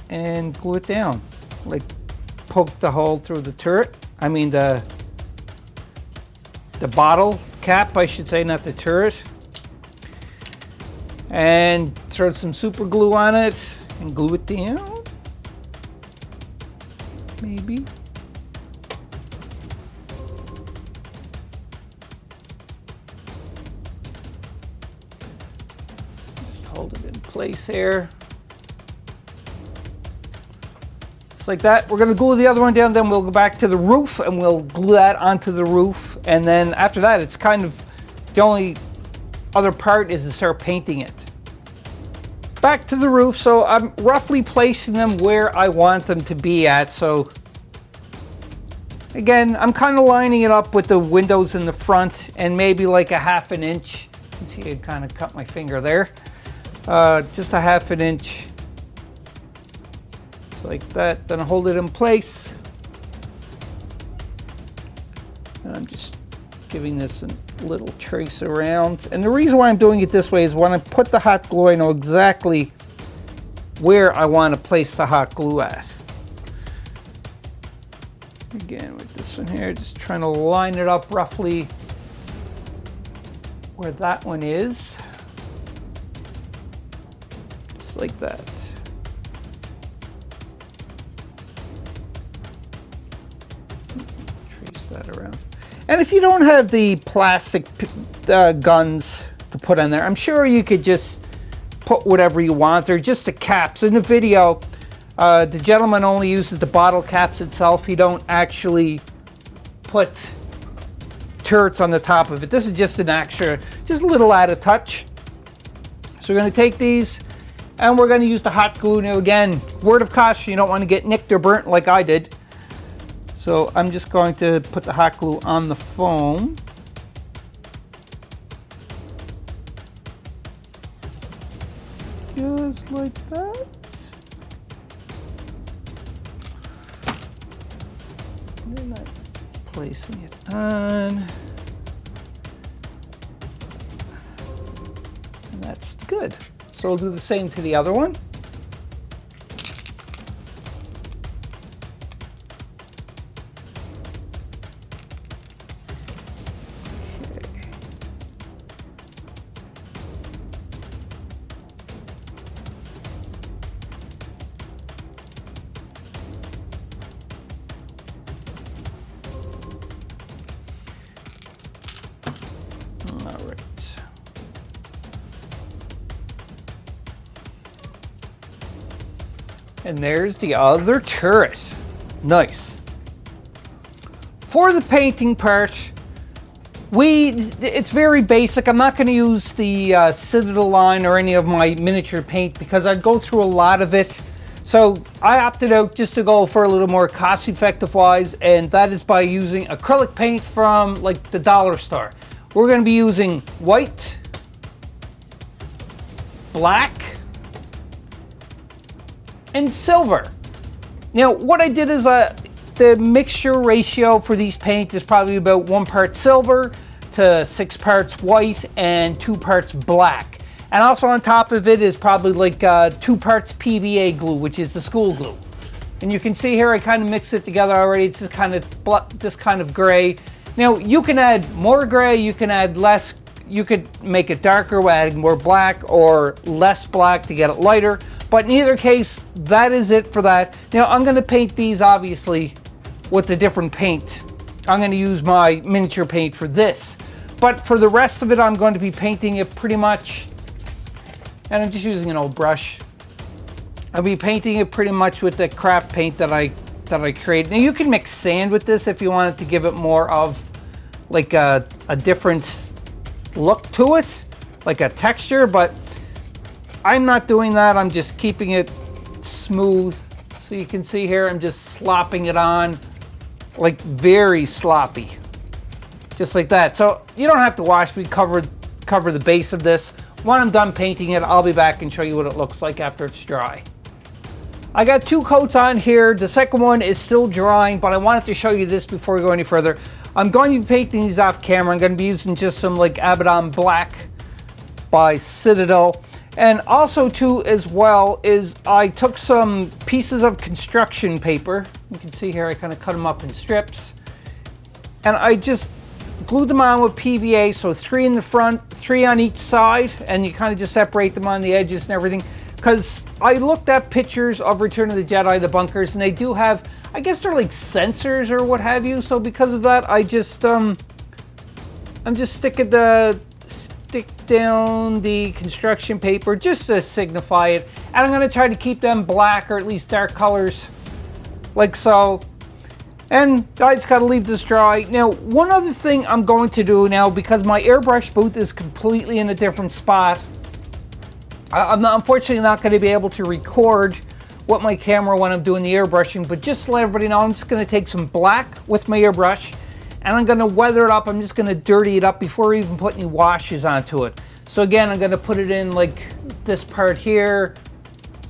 Speaker 1: and glue it down. Like poke the hole through the turret. I mean the bottle cap, I should say, not the turret. And throw some super glue on it and glue it down. Maybe. Hold it in place here. Just like that. We're going to glue the other one down, then we'll go back to the roof and we'll glue that onto the roof. And then after that, it's kind of the only other part is to start painting it. Back to the roof, so I'm roughly placing them where I want them to be at. So again, I'm kind of lining it up with the windows in the front and maybe like a ½ an inch. You can see I kind of cut my finger there. Just a ½ an inch like that. Then I hold it in place. And I'm just giving this a little trace around. And the reason why I'm doing it this way is when I put the hot glue, I know exactly where I want to place the hot glue at. Again, with this one here, just trying to line it up roughly where that one is. Just like that. Trace that around. And if you don't have the plastic guns to put on there, I'm sure you could just put whatever you want. They're just the caps. In the video, the gentleman only uses the bottle caps itself. He don't actually put turrets on the top of it. This is just an extra, just a little added touch. So we're going to take these and we're going to use the hot glue. Now again, word of caution, you don't want to get nicked or burnt like I did. So I'm just going to put the hot glue on the foam. Just like that. And then I'm placing it on. And that's good. So we'll do the same to the other one. And there's the other turret. Nice. For the painting part, it's very basic. I'm not going to use the Citadel line or any of my miniature paint because I'd go through a lot of it. So I opted out just to go for a little more cost effective wise, and that is by using acrylic paint from like the dollar store. We're going to be using white, black, and silver. Now what I did is the mixture ratio for these paints is probably about 1 part silver to 6 parts white and 2 parts black. And also on top of it is probably like 2 parts PVA glue, which is the school glue. And you can see here I kind of mixed it together already. It's just kind of gray. Now you can add more gray, you can add less, you could make it darker by adding more black or less black to get it lighter. But in either case, that is it for that. Now I'm going to paint these obviously with a different paint. I'm going to use my miniature paint for this. But for the rest of it, I'm going to be painting it pretty much, and I'm just using an old brush. I'll be painting it pretty much with the craft paint that I created. Now you can mix sand with this if you wanted to give it more of like a different look to it, like a texture, but I'm not doing that. I'm just keeping it smooth. So you can see here, I'm just slopping it on, like very sloppy, just like that. So you don't have to wash. We cover the base of this. When I'm done painting it, I'll be back and show you what it looks like after it's dry. I got 2 coats on here. The second one is still drying, but I wanted to show you this before we go any further. I'm going to be painting these off camera. I'm going to be using just some like Abaddon Black by Citadel. And also too as well is I took some pieces of construction paper. You can see here I kind of cut them up in strips. And I just glued them on with PVA, so 3 in the front, 3 on each side, and you kind of just separate them on the edges and everything. Because I looked at pictures of Return of the Jedi, the bunkers, and they do have, I guess they're like sensors or what have you. So because of that, I'm just stick down the construction paper just to signify it, and I'm going to try to keep them black or at least dark colors like so. And I just got to leave this dry. Now, one other thing I'm going to do now, because my airbrush booth is completely in a different spot, I'm unfortunately not going to be able to record with my camera when I'm doing the airbrushing, but just to let everybody know, I'm just going to take some black with my airbrush and I'm going to weather it up. I'm just going to dirty it up before I even put any washes onto it. So again, I'm going to put it in like this part here,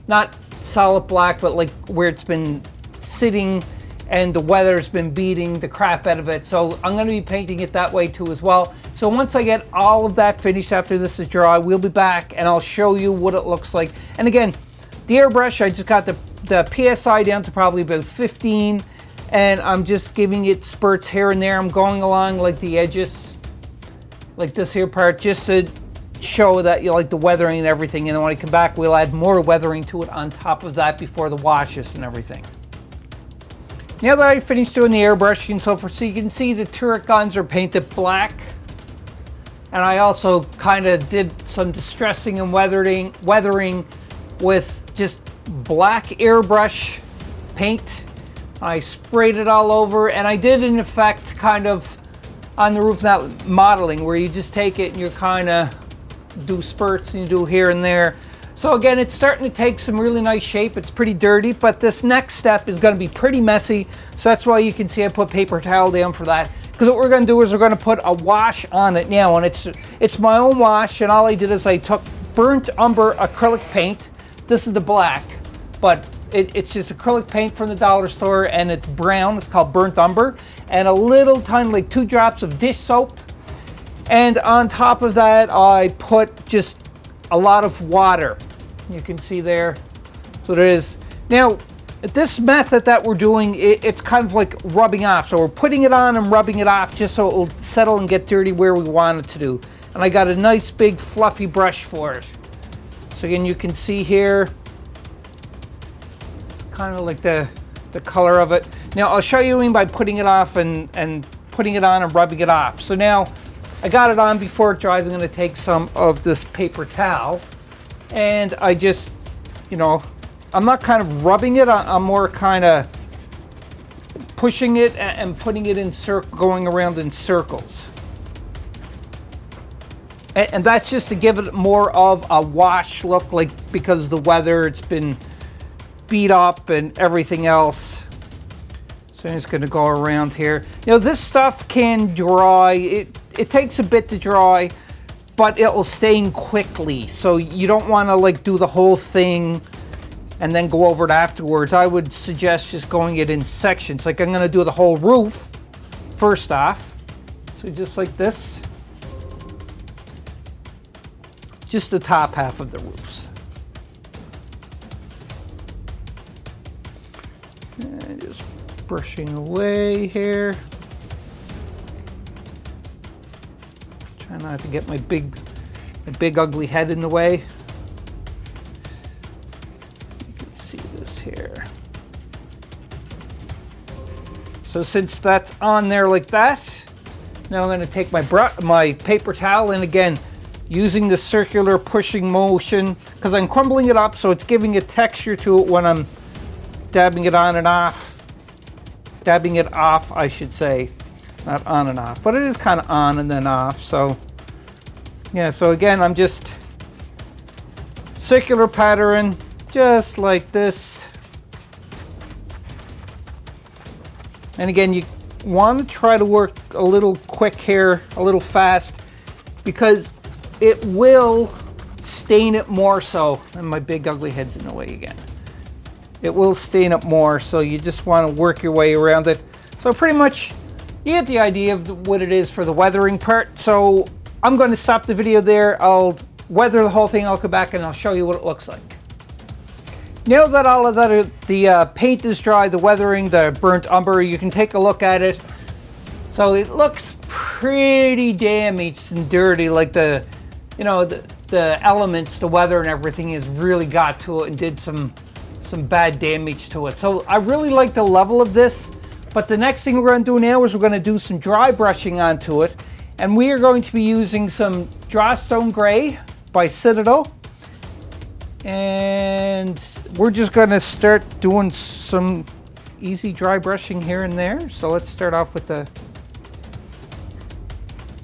Speaker 1: not solid black, but like where it's been sitting and the weather's been beating the crap out of it. So I'm going to be painting it that way too as well. So once I get all of that finished after this is dry, we'll be back and I'll show you what it looks like. And again, the airbrush, I just got the PSI down to probably about 15 and I'm just giving it spurts here and there. I'm going along like the edges, like this here part, just to show that you like the weathering and everything. And then when I come back, we'll add more weathering to it on top of that before the washes and everything. Now that I finished doing the airbrushing and so forth, so you can see the turret guns are painted black. And I also kind of did some distressing and weathering with just black airbrush paint. I sprayed it all over and I did an effect kind of on the roof, not modeling, where you just take it and you kind of do spurts and you do here and there. So again, it's starting to take some really nice shape. It's pretty dirty, but this next step is going to be pretty messy. So that's why you can see I put paper towel down for that. Because what we're going to do is we're going to put a wash on it now. And it's my own wash. And all I did is I took burnt umber acrylic paint. This is the black, but it's just acrylic paint from the dollar store and it's brown. It's called burnt umber. And a little tiny, like 2 drops of dish soap. And on top of that, I put just a lot of water. You can see there. So there is. Now, this method that we're doing, it's kind of like rubbing off. So we're putting it on and rubbing it off just so it'll settle and get dirty where we want it to do. And I got a nice big fluffy brush for it. So again, you can see here, it's kind of like the color of it. Now I'll show you by putting it off and putting it on and rubbing it off. So now I got it on before it dries. I'm going to take some of this paper towel and I just, you know, I'm not kind of rubbing it. I'm more kind of pushing it and putting it in going around in circles. And that's just to give it more of a wash look, like because the weather, it's been beat up and everything else. So I'm just going to go around here. You know, this stuff can dry. It takes a bit to dry, but it will stain quickly. So you don't want to like do the whole thing and then go over it afterwards. I would suggest just going it in sections. Like I'm going to do the whole roof first off. So just like this. Just the top half of the roofs. And just brushing away here. Try not to get my big ugly head in the way. You can see this here. So since that's on there like that, now I'm going to take my paper towel and again, using the circular pushing motion, because I'm crumbling it up so it's giving a texture to it when I'm dabbing it on and off. Dabbing it off, I should say. Not on and off, but it is kind of on and then off. So yeah, so again, I'm just circular pattern, just like this. And again, you want to try to work a little quick here, a little fast, because it will stain it more so. And my big ugly head's in the way again. It will stain it more, so you just want to work your way around it. So pretty much you get the idea of what it is for the weathering part. So I'm going to stop the video there. I'll weather the whole thing. I'll come back and I'll show you what it looks like. Now that all of that, the paint is dry, the weathering, the burnt umber, you can take a look at it. So it looks pretty damaged and dirty, like the elements, the weather and everything has really got to it and did some bad damage to it. So I really like the level of this, but the next thing we're going to do now is we're going to do some dry brushing onto it, and we are going to be using some Drawstone Gray by Citadel, and we're just going to start doing some easy dry brushing here and there. So let's start off with the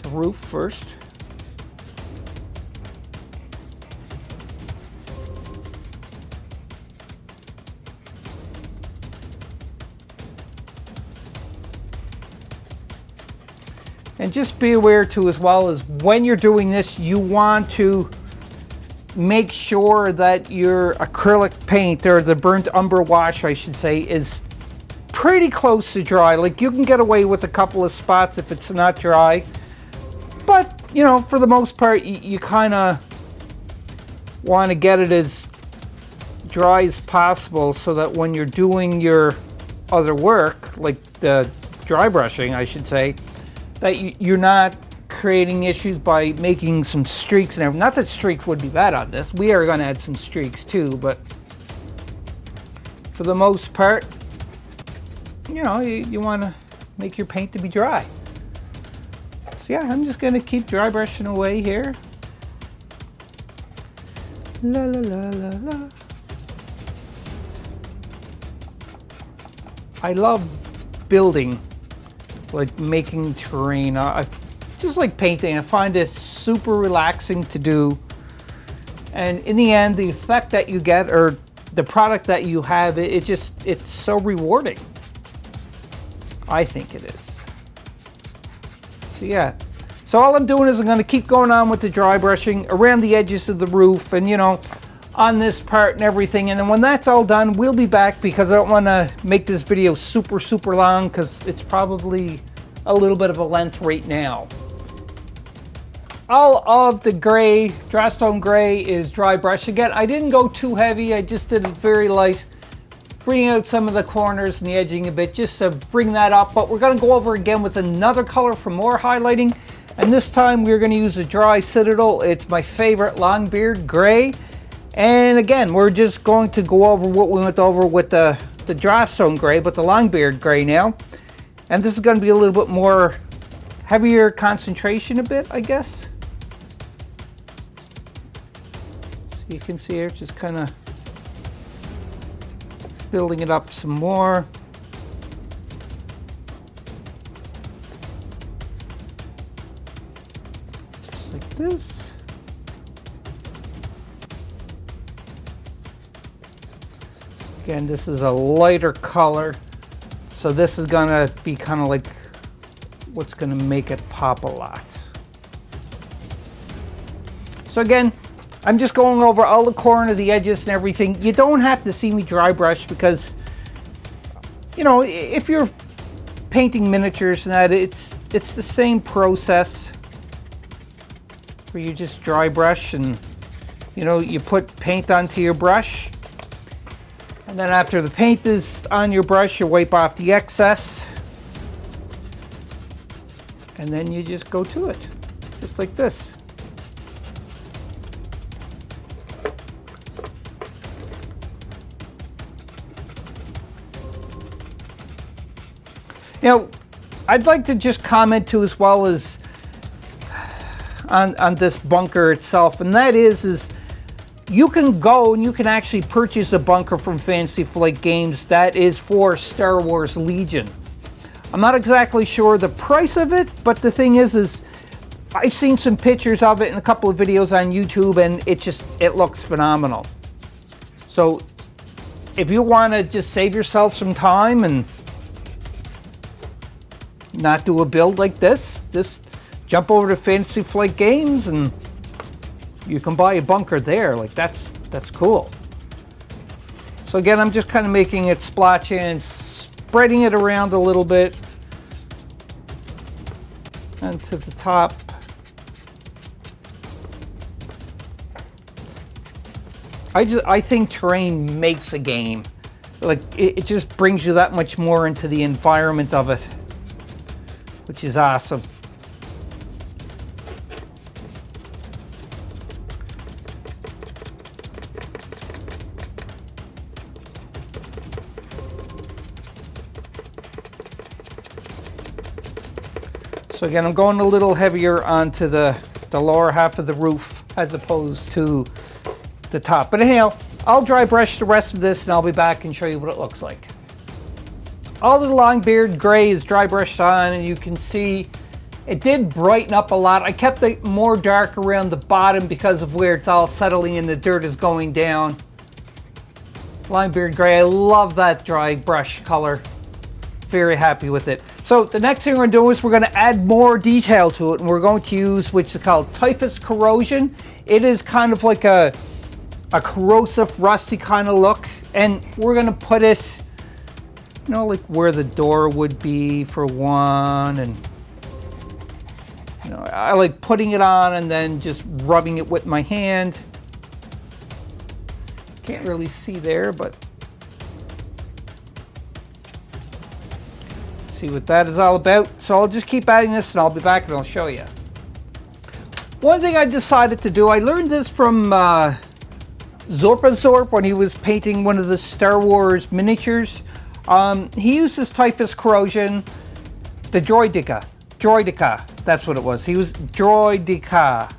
Speaker 1: roof first. And just be aware too, as well, as when you're doing this, you want to make sure that your acrylic paint, or the burnt umber wash I should say, is pretty close to dry. Like, you can get away with a couple of spots if it's not dry, but you know, for the most part, you kind of want to get it as dry as possible, so that when you're doing your other work, like the dry brushing I should say, that you're not creating issues by making some streaks and everything. Not that streaks would be bad on this. We are going to add some streaks too, but for the most part, you know, you want to make your paint to be dry. So yeah, I'm just going to keep dry brushing away here. La la la la la. I love building, like making terrain. I just like painting. I find it super relaxing to do, and in the end, the effect that you get, or the product that you have, it's so rewarding. I think it is. So yeah, so all I'm doing is I'm going to keep going on with the dry brushing around the edges of the roof, and you know, on this part and everything. And then when that's all done, we'll be back, because I don't want to make this video super long, because it's probably a little bit of a length right now. All of the gray, dry stone gray, is dry brush. Again, I didn't go too heavy. I just did it very light, bringing out some of the corners and the edging a bit, just to bring that up. But we're going to go over again with another color for more highlighting, and this time we're going to use a dry Citadel. It's my favorite Longbeard gray. And again, we're just going to go over what we went over with the dry stone gray, but the Longbeard gray now. And this is going to be a little bit more heavier concentration a bit, I guess. So you can see here, just kind of building it up some more. Just like this. Again, this is a lighter color, so this is gonna be kind of like what's gonna make it pop a lot. So again, I'm just going over all the corner, the edges and everything. You don't have to see me dry brush, because you know, if you're painting miniatures and that, it's the same process, where you just dry brush, and you know, you put paint onto your brush. And then after the paint is on your brush, you wipe off the excess, and then you just go to it, just like this. You know, I'd like to just comment too, as well, as on this bunker itself, and that is you can go and you can actually purchase a bunker from Fantasy Flight Games that is for Star Wars Legion. I'm not exactly sure the price of it, but the thing is I've seen some pictures of it in a couple of videos on YouTube, and it looks phenomenal. So if you want to just save yourself some time and not do a build like this, just jump over to Fantasy Flight Games and you can buy a bunker there. Like, that's cool. So again, I'm just kind of making it splotchy and spreading it around a little bit, and to the top. I think terrain makes a game. Like, it just brings you that much more into the environment of it, which is awesome. So again, I'm going a little heavier onto the lower half of the roof as opposed to the top. But anyhow, I'll dry brush the rest of this and I'll be back and show you what it looks like. all the Longbeard gray is dry brushed on, and you can see it did brighten up a lot. I kept it more dark around the bottom because of where it's all settling and the dirt is going down. Longbeard gray, I love that dry brush color. Very happy with it. So the next thing we're going to do is we're going to add more detail to it, and we're going to use which is called Typhus Corrosion. It is kind of like a corrosive, rusty kind of look, and we're going to put it, you know, like where the door would be for one, and you know, I like putting it on and then just rubbing it with my hand. Can't really see there, but see what that is all about. So I'll just keep adding this and I'll be back and I'll show you. One thing I decided to do, I learned this from Zorp when he was painting one of the Star Wars miniatures. He uses Typhus Corrosion, the Droidica, that's what it was. He was Droidica.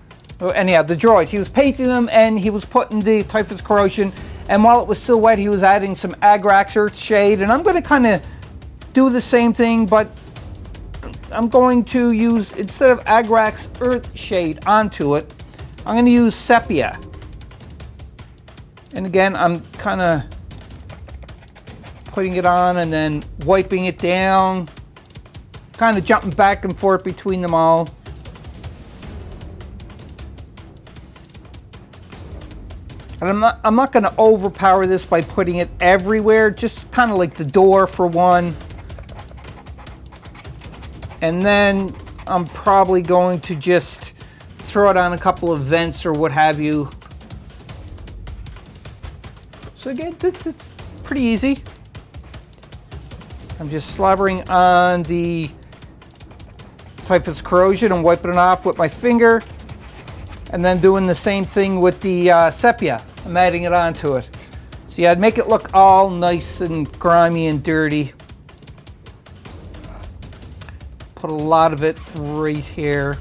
Speaker 1: Anyhow, the droids, he was painting them and he was putting the Typhus Corrosion, and while it was still wet he was adding some Agrax Earth Shade, and I'm going to kind of do the same thing, but I'm going to use, instead of Agrax Earth Shade onto it, I'm going to use Sepia. And again, I'm kind of putting it on and then wiping it down, kind of jumping back and forth between them all. And I'm not going to overpower this by putting it everywhere, just kind of like the door for one. And then I'm probably going to just throw it on a couple of vents or what have you. So again, it's pretty easy. I'm just slobbering on the Typhus Corrosion and wiping it off with my finger. And then doing the same thing with the sepia. I'm adding it onto it. See, I'd make it look all nice and grimy and dirty. Put a lot of it right here.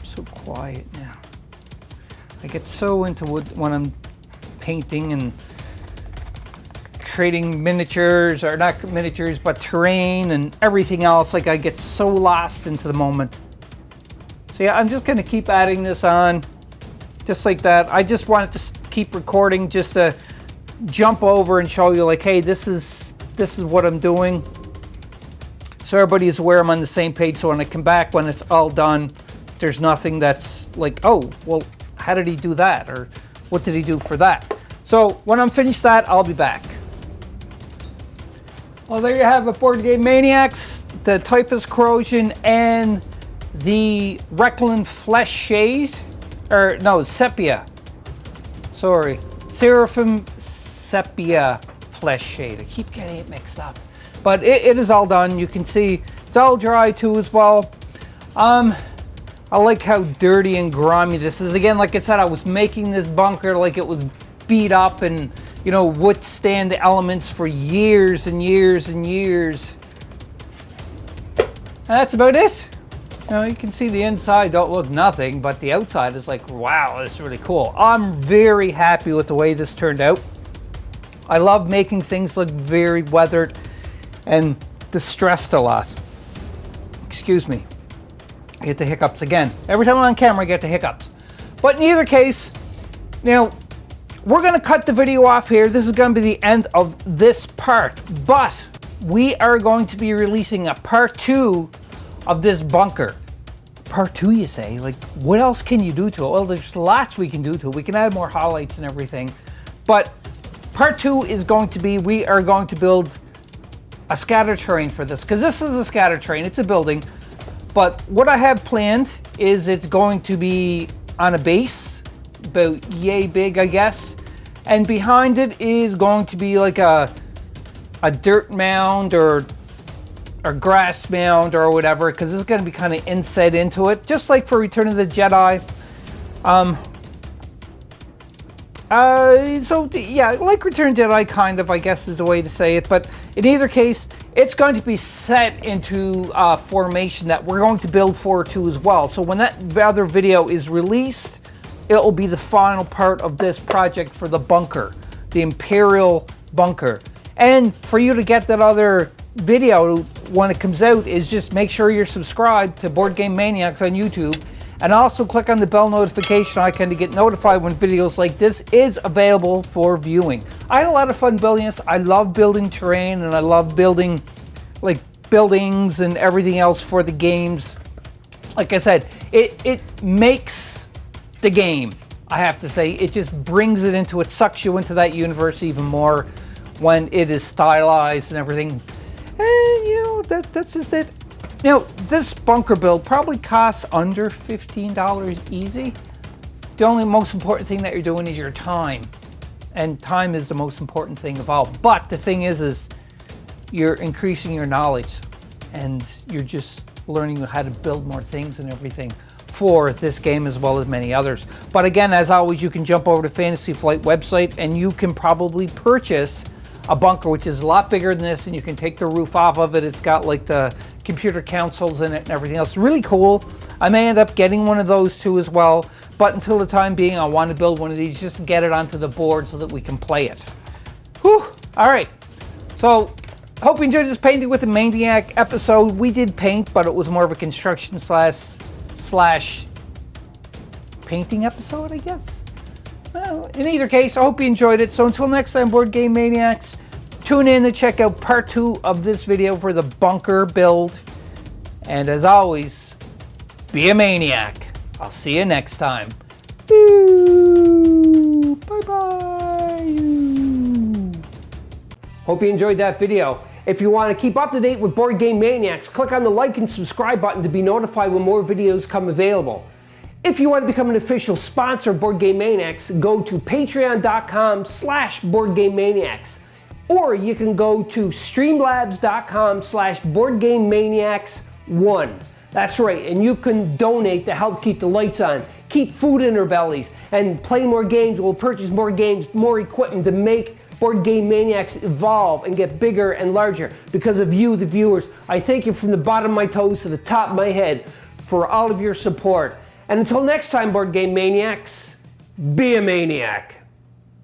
Speaker 1: So quiet now. I get so into when I'm painting and creating miniatures, or not miniatures, but terrain and everything else. Like I get so lost into the moment. So yeah, I'm just going to keep adding this on just like that. I just wanted to keep recording just to jump over and show you like, hey, this is what I'm doing. So everybody is aware I'm on the same page. So when I come back, when it's all done, there's nothing that's like, oh, well, how did he do that? Or what did he do for that? So when I'm finished that, I'll be back. Well, there you have it, Board Game Maniacs, the Typhus Corrosion and the Recklin Flesh Shade, or no, Sepia. Sorry, Seraphim Sepia Flesh Shade. I keep getting it mixed up. But it is all done. You can see it's all dry too as well. I like how dirty and grimy this is. Again, like I said, I was making this bunker like it was beat up and, you know, withstand the elements for years and years and years. And that's about it. You know, you can see the inside don't look nothing, but the outside is like, wow, this is really cool. I'm very happy with the way this turned out. I love making things look very weathered and distressed a lot. Excuse me. I get the hiccups again. Every time I'm on camera, I get the hiccups. But in either case, now, we're going to cut the video off here. This is going to be the end of this part. But we are going to be releasing a part 2 of this bunker. Part 2, you say? Like, what else can you do to it? Well, there's lots we can do to it. We can add more highlights and everything. But part 2 is going to be, we are going to build a scatter terrain for this. Because this is a scatter terrain. It's a building. But what I have planned is it's going to be on a base, about yay big, I guess. And behind it is going to be like a dirt mound or grass mound or whatever, because it's going to be kind of inset into it, just like for Return of the Jedi. Yeah, like Return to Jedi, kind of, I guess is the way to say it. But in either case, it's going to be set into formation that we're going to build for too as well. So when that other video is released, it'll be the final part of this project for the bunker, the Imperial bunker. And for you to get that other video when it comes out is just make sure you're subscribed to Board Game Maniacs on YouTube, and also click on the bell notification icon to get notified when videos like this is available for viewing. I had a lot of fun building this. I love building terrain, and I love building like buildings and everything else for the games. Like I said, it makes the game, I have to say. It just brings it into it, sucks you into that universe even more when it is stylized and everything. And you know, that's just it. You know, this bunker build probably costs under $15 easy. The only most important thing that you're doing is your time. And time is the most important thing of all. But the thing is you're increasing your knowledge, and you're just learning how to build more things and everything for this game as well as many others. But again, as always, you can jump over to Fantasy Flight website and you can probably purchase a bunker which is a lot bigger than this, and you can take the roof off of it. It's got like the computer consoles in it and everything else. Really cool. I may end up getting one of those too as well, but until the time being, I want to build one of these just to get it onto the board so that we can play it. Whew. All right. So hope you enjoyed this painting with the Maniac episode. We did paint, but it was more of a construction slash painting episode, I guess. Well, in either case, I hope you enjoyed it. So until next time, Board Game Maniacs, tune in to check out part 2 of this video for the bunker build. And as always, be a maniac. I'll see you next time. Bye-bye.
Speaker 2: Hope you enjoyed that video. If you want to keep up to date with Board Game Maniacs, click on the like and subscribe button to be notified when more videos come available. If you want to become an official sponsor of Board Game Maniacs, go to patreon.com/BoardGameManiacs. Or you can go to streamlabs.com/BoardGameManiacs1. That's right, and you can donate to help keep the lights on, keep food in our bellies, and play more games. We'll purchase more games, more equipment to make Board Game Maniacs evolve and get bigger and larger because of you, the viewers. I thank you from the bottom of my toes to the top of my head for all of your support. And until next time, Board Game Maniacs, be a maniac.